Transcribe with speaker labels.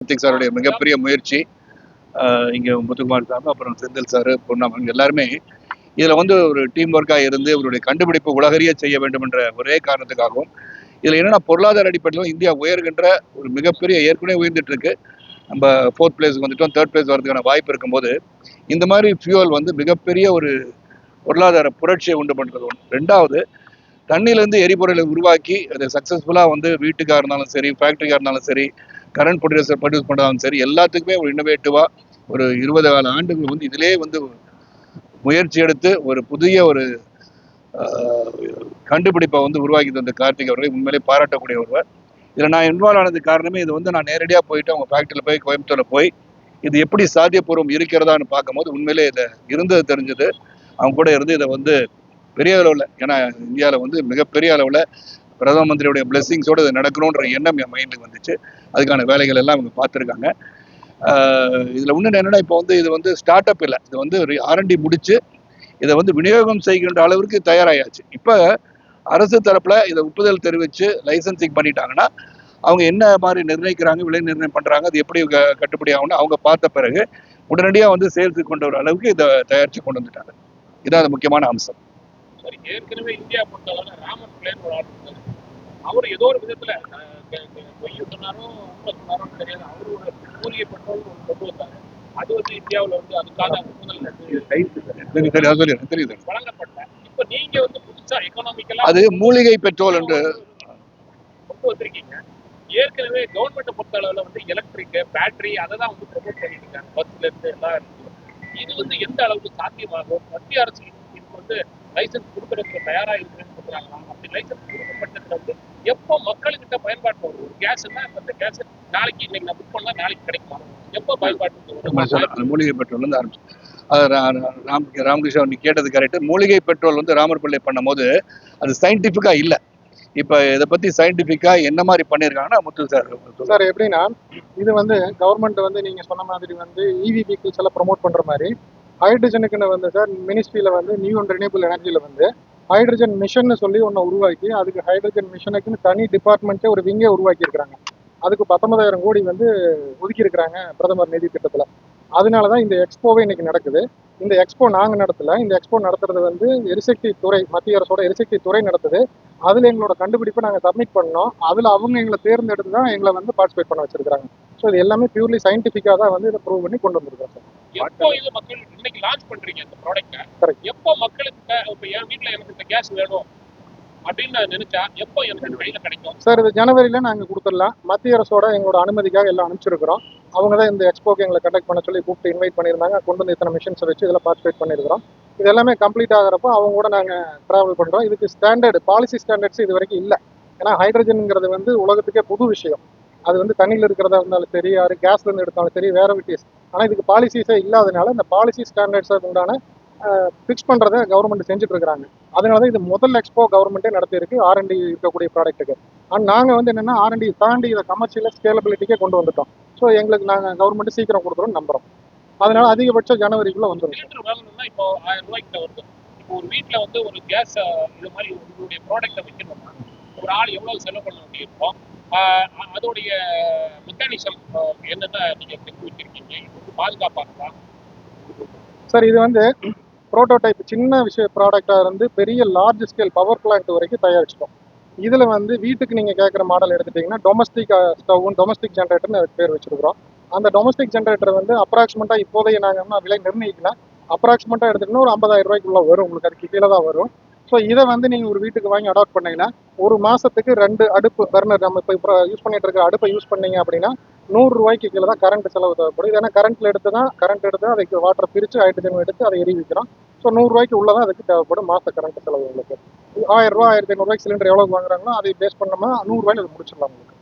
Speaker 1: கார்த்திக் சாருடைய மிகப்பெரிய முயற்சி. இங்கே முத்துக்குமார் சார், அப்புறம் செந்தில் சார், பொன்னாமன் எல்லாருமே இதில் வந்து ஒரு டீம் ஒர்க்காக இருந்து இவருடைய கண்டுபிடிப்பு உலகறிய செய்ய வேண்டும் என்ற ஒரே காரணத்துக்காகவும், இதில் என்னென்னா பொருளாதார அடிப்படையிலும் இந்தியா உயர்கின்ற ஒரு மிகப்பெரிய ஏற்கனவே உயர்ந்துட்டு இருக்கு. நம்ம 4th பிளேஸ் வந்துட்டோம், 3rd பிளேஸ் வரதுக்கான வாய்ப்பு இருக்கும்போது இந்த மாதிரி ஃபியூவல் வந்து மிகப்பெரிய ஒரு பொருளாதார புரட்சியை உண்டு பண்ணுறது ஒன்று. ரெண்டாவது, தண்ணியிலேருந்து எரிபொருளை உருவாக்கி அதை சக்ஸஸ்ஃபுல்லாக வந்து வீட்டுக்காக இருந்தாலும் சரி, ஃபேக்ட்ரிக்காக இருந்தாலும் சரி, கரண்ட் ப்ரொடியூஸ் பண்ணாலும் சரி, எல்லாத்துக்குமே ஒரு இன்னோவேட்டிவாக ஒரு 20 ஆண்டுகள் வந்து இதிலே வந்து முயற்சி எடுத்து ஒரு புதிய ஒரு கண்டுபிடிப்பை வந்து உருவாக்கி தந்த கார்த்திக் அவர்களை உண்மையிலே பாராட்டக்கூடிய ஒருவர். இதில் நான் இன்வால்வ் ஆனது காரணமே இது வந்து நான் நேரடியாக போயிட்டு அவங்க ஃபேக்ட்ரியில் போய் கோயம்புத்தூரில் போய் இது எப்படி சாத்தியபூர்வம் இருக்கிறதான்னு பார்க்கும்போது உண்மையிலே இதை இருந்தது தெரிஞ்சது. அவங்க கூட இருந்து இதை வந்து பெரிய அளவில், ஏன்னா இந்தியாவில் வந்து மிகப்பெரிய அளவில் பிரதம மந்திரியுடைய பிளெஸிங்ஸோடு இது நடக்கணுன்ற எண்ணம் என் மைண்டுக்கு வந்துச்சு. அதுக்கான வேலைகள் எல்லாம் அவங்க பார்த்துருக்காங்க. இதில் ஒன்று என்னென்னா, இப்போ வந்து இது வந்து ஸ்டார்ட் அப் இல்லை, இது வந்து R&D முடிச்சு இதை வந்து விநியோகம் செய்கின்ற அளவிற்கு தயாராகியாச்சு. இப்போ அரசு தரப்பில் இதை ஒப்புதல் தெரிவித்து லைசன்சிங் பண்ணிட்டாங்கன்னா அவங்க என்ன மாதிரி நிர்ணயிக்கிறாங்க, விலை நிர்ணயம் பண்ணுறாங்க, அது எப்படி கட்டுப்படி ஆகும்னு அவங்க பார்த்த பிறகு உடனடியாக வந்து சேல்ஸுக்கு கொண்டு வர அளவுக்கு இதை தயாரித்து கொண்டு வந்துட்டாங்க. இதான் அது முக்கியமான அம்சம்.
Speaker 2: ஏற்கனவே இந்தியா பொறுத்தவரை ராமர் பிளேன் ஒரு ஆர்டர் இருந்தாரு. அவர் ஏதோ ஒரு விதத்துல பொய் சொன்னாரோ உண்மை சொன்னாரோ தெரியாது, அவரு ஒரு மூலிகை பெட்ரோல் கொண்டு வந்தாரு. அது வந்து இந்தியாவில் வந்து அதுக்கான வழங்கப்பட்ட. இப்ப நீங்க வந்து புதுசா எக்கனாமிக்கலா
Speaker 1: அது மூலிகை பெட்ரோல் என்று
Speaker 2: கொண்டு வந்திருக்கீங்க. ஏற்கனவே கவர்மெண்ட் பொறுத்த அளவுல வந்து எலக்ட்ரிக் பேட்டரி அதை தான் வந்து ப்ரொமோட் பண்ணிட்டு இருக்காங்க, பஸ்ல இருந்து எல்லாம் இருக்கு. இது வந்து எந்த அளவுக்கு சாத்தியமாகும்? மத்திய அரசு இதுக்கு வந்து லைசன்ஸ் கொடுக்கறதுக்கு தயாரா இருக்குன்னு சொல்றாங்களா? அப்படி லைசன்ஸ் கொடுக்கப்பட்டதுல வந்து எப்போ மக்கள்கிட்ட பயன்பாட்டு வரும்? ஒரு கேஸ்னா இந்த கேஸ் நாளைக்கு இன்னைக்கு நான் புக் பண்ணா நாளைக்கு கிடைக்குமா? எப்போ பயன்பாட்டு
Speaker 1: மூலிகை பெட்ரோல் வந்து ஆரம்பிச்சு ராமகிருஷ்ணன் நீ கேட்டது கரெக்ட். மூலிகை பெட்ரோல் வந்து ராமர் பிள்ளை பண்ணும் போது அது சயின்டிபிக்கா இல்லை. இப்போ இதை பற்றி சயின்டிஃபிக்காக என்ன மாதிரி பண்ணியிருக்காங்கன்னா முத்து
Speaker 3: சார் எப்படின்னா, இது வந்து கவர்மெண்ட் வந்து நீங்கள் சொன்ன மாதிரி வந்து EV வெஹிக்கிள்ஸ் எல்லாம் ப்ரொமோட் பண்ணுற மாதிரி ஹைட்ரஜனுக்குன்னு வந்து சார் மினிஸ்ட்ரியில் வந்து நியூ அண்ட் ரினியூபிள் எனர்ஜியில் வந்து ஹைட்ரஜன் மிஷன் சொல்லி ஒன்று உருவாக்கி அதுக்கு ஹைட்ரஜன் மிஷனுக்குன்னு தனி டிபார்ட்மெண்ட்டே ஒரு விங்கே உருவாக்கியிருக்கிறாங்க. அதுக்கு 19,000 கோடி வந்து ஒதுக்கியிருக்கிறாங்க பிரதமர் நிதி திட்டத்தில். அதனால தான் இந்த எக்ஸ்போவே இன்னைக்கு நடக்குது. இந்த எக்ஸ்போ நாங்கள் நடத்தலை, இந்த எக்ஸ்போ நடத்துறது வந்து எரிசக்தி துறை, மத்திய அரசோட எரிசக்தி துறை நடத்துது. அதில் எங்களோட கண்டுபிடிப்பை நாங்கள் சப்மிட் பண்ணோம். அதில் அவங்க எங்களை தேர்ந்தெடுத்து தான் எங்களை வந்து பார்ட்டிசிபேட் பண்ண வச்சிருக்காங்க. ஸோ இது எல்லாமே பியூர்லி சயின்டிஃபிக்காக தான் வந்து இதை ப்ரூவ் பண்ணி கொண்டு வந்திருக்கோம் சார்.
Speaker 2: எப்போ இது மக்கள் இன்னைக்கு லான்ச் பண்றீங்க இந்த ப்ராடக்ட்டை? கரெக்ட். எப்போ மக்களுக்கு இப்போ என் வீட்டில் எனக்கு இந்த கேஸ் வேணும் அப்படின்னு நினைச்சா எப்போ எனக்கு கையில் கிடைக்கும்
Speaker 3: சார்? இது ஜனவரியில் நாங்கள் கொடுத்துடலாம். மத்திய அரசோட எங்களோட அனுமதிக்காக எல்லாம் அனுப்பிச்சிருக்கிறோம். அவங்க தான் இந்த எக்ஸ்போக்கு எங்களை கண்டக்ட் பண்ண சொல்லி கூப்பிட்டு இன்வைட் பண்ணியிருந்தாங்க. கொண்டு வந்து இத்தனை மிஷன்ஸை வச்சு இதில் பார்ட்டிசிபேட் பண்ணியிருக்கிறோம். இது எல்லாமே கம்ப்ளீட் ஆகிறப்போ அவங்க கூட நாங்கள் ட்ராவல் பண்ணுறோம். இதுக்கு ஸ்டாண்டர்டு பாலிசி ஸ்டாண்டர்ட்ஸ் இது வரைக்கும் இல்லை. ஏன்னா ஹைட்ரஜனுங்கிறது வந்து உலகத்துக்கே புது விஷயம். அது வந்து தண்ணியில் இருக்கிறதா இருந்தாலும் சரி, அது கேஸ்லேருந்து எடுத்தாலும் சரி, வேற விட்டிஸ். ஆனால் இதுக்கு பாலிசிஸே இல்லாதனால இந்த பாலிசி ஸ்டாண்டர்ட்ஸுக்கு உண்டான ஃபிக்ஸ் பண்ணுறதை கவர்மெண்ட் செஞ்சுட்டு இருக்கிறாங்க. அதனால தான் இது முதல் எக்ஸ்போ கவர்மெண்ட்டே நடத்தியிருக்கு R&D இருக்கக்கூடிய ப்ராடக்ட்டுக்கு. ஆனால் நாங்கள் வந்து என்னென்னா R&D தாண்டி இதை கமர்ஷியலாக ஸ்கேலபிலிட்டிக்கே கொண்டு வந்துட்டோம். ஸோ எங்களுக்கு நாங்கள் கவர்மெண்ட் சீக்கிரம் கொடுத்துருவோம் நம்புகிறோம். அதனால அதிகபட்சம் ஜனவரிக்குள்ளே வந்துடும்.
Speaker 2: இப்போ 1000 ரூபாய்க்கு வருது. இப்போ ஒரு வீட்டில் வந்து ஒரு கேஸ் இது மாதிரி உங்களுடைய ப்ராடக்ட்டை வைக்கணும்னா ஒரு ஆள் எவ்வளவு செலவு பண்ண வேண்டியிருக்கோம்? அதோடைய மெக்கானிசம் என்னென்ன நீங்கள் தெரிஞ்சு வச்சிருக்கீங்க? இது வந்து பாதுகாப்பாக
Speaker 3: சார்? இது வந்து ப்ரோட்டோடைப் சின்ன ப்ராடக்டாக இருந்து பெரிய லார்ஜ் ஸ்கேல் பவர் பிளான்ட் வரைக்கும் தயாரிச்சிட்டோம். இதில் வந்து வீட்டுக்கு நீங்கள் கேட்குற மாடல் எடுத்துட்டிங்கன்னா டொமஸ்டிக் ஸ்டவ்வும் டொமஸ்டிக் ஜென்ரேட்டர்னு அதுக்கு பேர் வச்சுருக்கிறோம். அந்த டொமஸ்டிக் ஜென்ரேட்டர் வந்து அப்ராக்சிமேட்டாக இப்போதைய நாங்கள் விலை நிர்ணயிக்கலாம். அப்ராக்சிமேட்டாக எடுத்துக்கிட்டோன்னா ஒரு 50,000 ரூபாய்க்குள்ளே வரும். உங்களுக்கு அதுக்கு கீழே தான் வரும். ஸோ இதை வந்து நீங்கள் ஒரு வீட்டுக்கு வாங்கி அடாப்ட் பண்ணிங்கன்னா ஒரு மாதத்துக்கு 2 அடுப்பு பர்னர், நம்ம இப்போ யூஸ் பண்ணிட்டு இருக்கிற அடுப்பை யூஸ் பண்ணீங்க அப்படின்னா 100 ரூபாய்க்கு கீழே தான் கரண்ட் செலவு தேவைப்படும். ஏன்னா கரண்ட் எடுத்து அதுக்கு வாட்டர் பிரித்து ஹைட்ரஜன் எடுத்து அதை எரிவிக்கிறோம். ஸோ 100 ரூபாய்க்கு உள்ளதான் அதுக்கு தேவைப்படும் மாத கரண்ட் செலவு. உங்களுக்கு 1000 ரூபா 1500 ரூபாய்க்கு சிலிண்டர் எவ்வளோ வாங்குறாங்களோ அதை பேஸ் பண்ணோம்னா 100 ரூபாய்க்கு அது முடிச்சிடலாம் உங்களுக்கு.